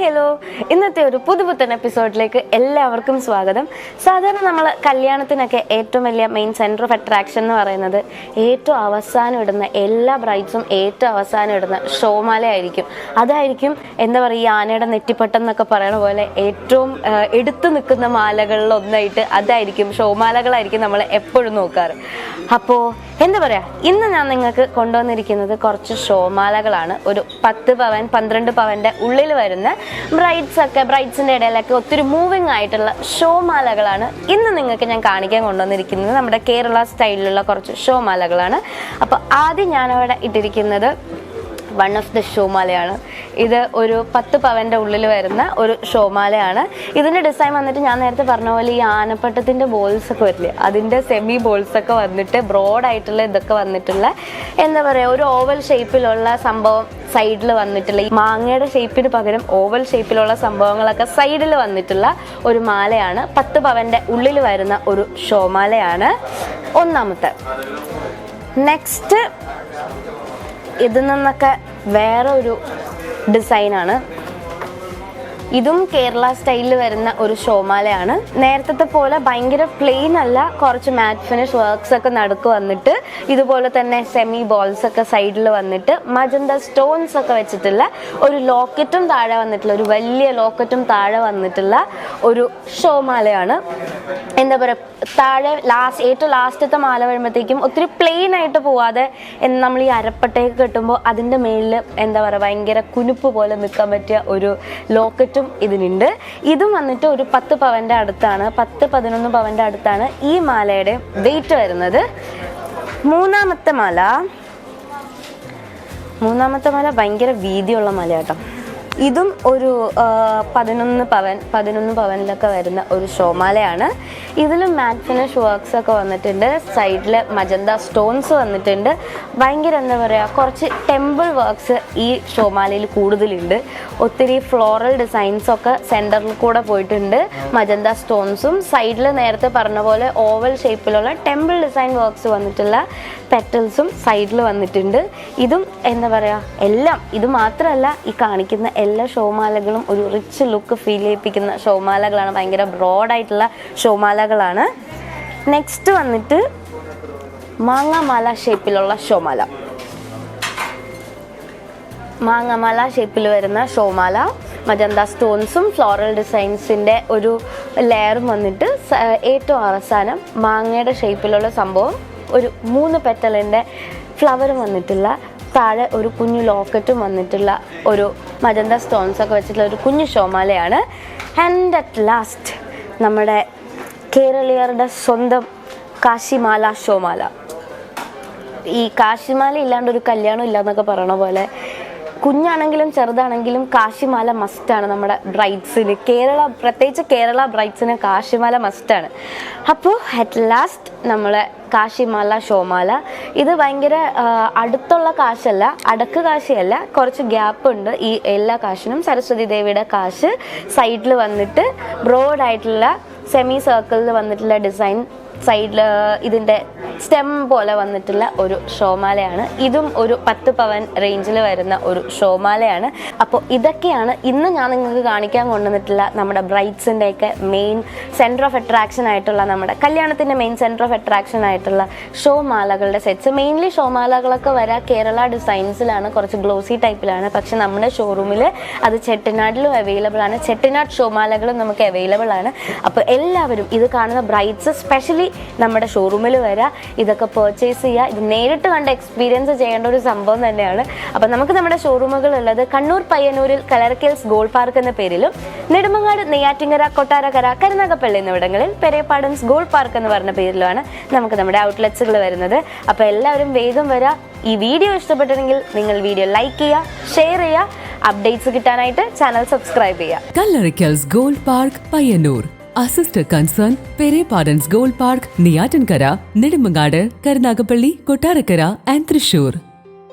Hello, ഇന്നത്തെ ഒരു പുതുപുത്തൻ എപ്പിസോഡിലേക്ക് എല്ലാവർക്കും സ്വാഗതം. സാധാരണ നമ്മൾ കല്യാണത്തിനൊക്കെ ഏറ്റവും വലിയ മെയിൻ സെൻറ്റർ ഓഫ് അട്രാക്ഷൻ എന്ന് പറയുന്നത് ഏറ്റവും അവസാനം ഇടുന്ന എല്ലാ ബ്രൈഡ്സും ഏറ്റവും അവസാനം ഇടുന്ന ഷോമാലയായിരിക്കും. അതായിരിക്കും എന്താ പറയുക, ഈ ആനയുടെ നെറ്റിപ്പട്ടം എന്നൊക്കെ പറയുന്ന പോലെ ഏറ്റവും എടുത്തു നിൽക്കുന്ന മാലകളിൽ ഒന്നായിട്ട് അതായിരിക്കും, ഷോമാലകളായിരിക്കും നമ്മൾ എപ്പോഴും നോക്കാറ്. അപ്പോൾ എന്താ പറയുക, ഇന്ന് ഞാൻ നിങ്ങൾക്ക് കൊണ്ടുവന്നിരിക്കുന്നത് കുറച്ച് ഷോമാലകളാണ്. ഒരു 10 പവൻ 12 പവൻ്റെ ഉള്ളിൽ വരുന്ന ബ്രൈഡ്സിൻ്റെ ഇടയിലൊക്കെ ഒത്തിരി മൂവിങ് ആയിട്ടുള്ള ഷോമാലകളാണ് ഇന്ന് നിങ്ങൾക്ക് ഞാൻ കാണിക്കാൻ കൊണ്ടുവന്നിരിക്കുന്നത്. നമ്മുടെ കേരള സ്റ്റൈലിലുള്ള കുറച്ച് ഷോമാലകളാണ്. അപ്പോൾ ആദ്യം ഞാനവിടെ ഇട്ടിരിക്കുന്നത് വൺ ഓഫ് ദ ഷോമാലയാണ്. ഇത് ഒരു 10 പവൻ്റെ ഉള്ളിൽ വരുന്ന ഒരു ഷോമാലയാണ്. ഇതിൻ്റെ ഡിസൈൻ വന്നിട്ട് ഞാൻ നേരത്തെ പറഞ്ഞ പോലെ ഈ ആനപ്പട്ടത്തിൻ്റെ ബോൾസൊക്കെ വരില്ലേ, അതിൻ്റെ സെമി ബോൾസൊക്കെ വന്നിട്ട് ബ്രോഡായിട്ടുള്ള ഇതൊക്കെ വന്നിട്ടുള്ള എന്താ പറയുക, ഒരു ഓവൽ ഷേപ്പിലുള്ള സംഭവം സൈഡിൽ വന്നിട്ടുള്ള, ഈ മാങ്ങയുടെ ഷേപ്പിന് പകരം ഓവൽ ഷേപ്പിലുള്ള സംഭവങ്ങളൊക്കെ സൈഡിൽ വന്നിട്ടുള്ള ഒരു മാലയാണ്. 10 പവൻ്റെ ഉള്ളിൽ വരുന്ന ഒരു ഷോമാലയാണ് ഒന്നാമത്തെ. നെക്സ്റ്റ് ഇതിൽ നിന്നൊക്കെ വേറെ ഒരു ഡിസൈനാണ്. ഇതും കേരള സ്റ്റൈലിൽ വരുന്ന ഒരു ഷോമാലയാണ്. നേരത്തെ പോലെ ഭയങ്കര പ്ലെയിൻ അല്ല, കുറച്ച് മാറ്റ് ഫിനിഷ് വർക്ക്സ് ഒക്കെ നടുക്ക് വന്നിട്ട് ഇതുപോലെ തന്നെ സെമി ബോൾസ് ഒക്കെ സൈഡിൽ വന്നിട്ട് മജന്ത സ്റ്റോൺസ് ഒക്കെ വെച്ചിട്ടുള്ള ഒരു ലോക്കറ്റും താഴെ വന്നിട്ടുള്ള, ഒരു വലിയ ലോക്കറ്റും താഴെ വന്നിട്ടുള്ള ഒരു ഷോമാലയാണ്. എന്താ പറയുക, താഴെ ഏറ്റവും ലാസ്റ്റത്തെ മാല വരുമ്പോഴത്തേക്കും ഒത്തിരി പ്ലെയിൻ ആയിട്ട് പോവാതെ നമ്മൾ ഈ അരപ്പട്ടയൊക്കെ കെട്ടുമ്പോൾ അതിൻ്റെ മേളിൽ എന്താ പറയുക, ഭയങ്കര കുനുപ്പ് പോലെ നിൽക്കാൻ പറ്റിയ ഒരു ലോക്കറ്റ് ഇതിനുണ്ട്. ഇതും വന്നിട്ട് ഒരു 10 പവൻ്റെ അടുത്താണ്, 10-11 പവൻ്റെ അടുത്താണ് ഈ മാലയുടെ വെയിറ്റ് വരുന്നത്. മൂന്നാമത്തെ മാല ഭയങ്കര വീതിയുള്ള മാല കേട്ടോ. ഇതും ഒരു 11 പവനിലൊക്കെ വരുന്ന ഒരു ഷോമാലയാണ്. ഇതിലും മാറ്റ് ഫിനിഷ് വർക്ക്സ് ഒക്കെ വന്നിട്ടുണ്ട്, സൈഡിൽ മജന്ത സ്റ്റോൺസ് വന്നിട്ടുണ്ട്. ഭയങ്കര എന്താ പറയുക, കുറച്ച് ടെമ്പിൾ വർക്ക്സ് ഈ ഷോമാലയിൽ കൂടുതലുണ്ട്. ഒത്തിരി ഫ്ലോറൽ ഡിസൈൻസൊക്കെ സെൻറ്ററിൽ കൂടെ പോയിട്ടുണ്ട്. മജന്ത സ്റ്റോൺസും സൈഡിൽ നേരത്തെ പറഞ്ഞ പോലെ ഓവൽ ഷേപ്പിലുള്ള ടെമ്പിൾ ഡിസൈൻ വർക്ക്സ് വന്നിട്ടുള്ള പെറ്റൽസും സൈഡിൽ വന്നിട്ടുണ്ട്. ഇതും എന്താ പറയുക, എല്ലാം ഇത് മാത്രമല്ല, ഈ കാണിക്കുന്ന എല്ലാ ഷോമാലകളും ഒരു റിച്ച് ലുക്ക് ഫീൽ ചെയ്യിപ്പിക്കുന്ന ഷോമാലകളാണ്. ഭയങ്കര ബ്രോഡായിട്ടുള്ള ഷോമാലകളാണ്. നെക്സ്റ്റ് വന്നിട്ട് മാങ്ങാമാല ഷേപ്പിലുള്ള ഷോമാല. മാങ്ങാമാല ഷേപ്പിൽ വരുന്ന ഷോമാല, മജന്ത സ്റ്റോൺസും ഫ്ലോറൽ ഡിസൈൻസിൻ്റെ ഒരു ലെയറും വന്നിട്ട് ഏറ്റവും അവസാനം മാങ്ങയുടെ ഷേപ്പിലുള്ള സംഭവം, ഒരു 3 പെറ്റലിൻ്റെ ഫ്ലവറും വന്നിട്ടുള്ള, താഴെ ഒരു കുഞ്ഞു ലോക്കറ്റും വന്നിട്ടുള്ള ഒരു മജന്ത സ്റ്റോൺസ് ഒക്കെ വെച്ചിട്ടുള്ള ഒരു കുഞ്ഞു ഷോമാലയാണ്. ആൻഡ് അറ്റ് ലാസ്റ്റ് നമ്മുടെ കേരളീയരുടെ സ്വന്തം കാശിമാല ഷോമാല. ഈ കാശിമാല ഇല്ലാണ്ട് ഒരു കല്യാണം ഇല്ല എന്നൊക്കെ പറയണ പോലെ, കുഞ്ഞാണെങ്കിലും ചെറുതാണെങ്കിലും കാശിമാല മസ്റ്റാണ് നമ്മുടെ ബ്രൈഡ്സിന്. പ്രത്യേകിച്ച് കേരള ബ്രൈഡ്സിന് കാശിമാല മസ്റ്റാണ്. അപ്പോൾ അറ്റ് ലാസ്റ്റ് നമ്മളെ കാശിമാല ഷോമാല. ഇത് ഭയങ്കര അടുത്തുള്ള കാശല്ല, അടക്ക് കാശിയല്ല, കുറച്ച് ഗ്യാപ്പ് ഉണ്ട് ഈ എല്ലാ കാശിനും. സരസ്വതി ദേവിയുടെ കാശ് സൈഡിൽ വന്നിട്ട് ബ്രോഡായിട്ടുള്ള സെമി സർക്കിളിൽ വന്നിട്ടുള്ള ഡിസൈൻ, സൈഡിൽ ഇതിൻ്റെ സ്റ്റെം പോലെ വന്നിട്ടുള്ള ഒരു ഷോമാലയാണ്. ഇതും ഒരു 10 പവൻ റേഞ്ചിൽ വരുന്ന ഒരു ഷോമാലയാണ്. അപ്പോൾ ഇതൊക്കെയാണ് ഇന്ന് ഞാൻ നിങ്ങൾക്ക് കാണിക്കാൻ കൊണ്ടുവന്നിട്ടുള്ള നമ്മുടെ ബ്രൈഡ്സിൻ്റെയൊക്കെ മെയിൻ സെൻറ്റർ ഓഫ് അട്രാക്ഷൻ ആയിട്ടുള്ള, നമ്മുടെ കല്യാണത്തിൻ്റെ മെയിൻ സെൻറ്റർ ഓഫ് അട്രാക്ഷൻ ആയിട്ടുള്ള ഷോമാലകളുടെ സെറ്റ്സ്. മെയിൻലി ഷോമാലകളൊക്കെ വരാൻ കേരള ഡിസൈൻസിലാണ്, കുറച്ച് ഗ്ലോസി ടൈപ്പിലാണ്. പക്ഷെ നമ്മുടെ ഷോറൂമിൽ അത് ചെട്ടിനാടിലും അവൈലബിൾ ആണ്. ചെട്ടിനാട് ഷോമാലകളും നമുക്ക് അവൈലബിൾ ആണ്. അപ്പോൾ എല്ലാവരും ഇത് കാണുന്ന ബ്രൈഡ്സ് സ്പെഷ്യലി നമ്മുടെ ഷോറൂമിൽ വരാം, ഇതൊക്കെ പർച്ചേസ് ചെയ്യുക. ഇത് നേരിട്ട് കണ്ട് എക്സ്പീരിയൻസ് ചെയ്യേണ്ട ഒരു സംഭവം തന്നെയാണ്. അപ്പം നമുക്ക് നമ്മുടെ ഷോറൂമുകൾ ഉള്ളത് കണ്ണൂർ പയ്യന്നൂരിൽ കല്ലറക്കൽസ് ഗോൾഡ് പാർക്ക് എന്ന പേരിലും, നെടുമങ്ങാട്, നെയ്യാറ്റിങ്കര, കൊട്ടാരക്കര, കരുനാഗപ്പള്ളി എന്നിവിടങ്ങളിൽ പെരേപ്പാടൻസ് ഗോൾഡ് പാർക്ക് എന്ന് പറഞ്ഞ പേരിലുമാണ് നമുക്ക് നമ്മുടെ ഔട്ട്ലെറ്റ്സുകൾ വരുന്നത്. അപ്പോൾ എല്ലാവരും വേഗം വരാം. ഈ വീഡിയോ ഇഷ്ടപ്പെട്ടെങ്കിൽ നിങ്ങൾ വീഡിയോ ലൈക്ക് ചെയ്യുക, ഷെയർ ചെയ്യുക. അപ്ഡേറ്റ്സ് കിട്ടാനായിട്ട് ചാനൽ സബ്സ്ക്രൈബ് ചെയ്യുക. Kallarackals Gold Park, Payyannur. Our sister concern, Pereppadans Gold Park, Neyyattinkara, Nedumangad, Karunagappally, Kottarakkara and Thrissur.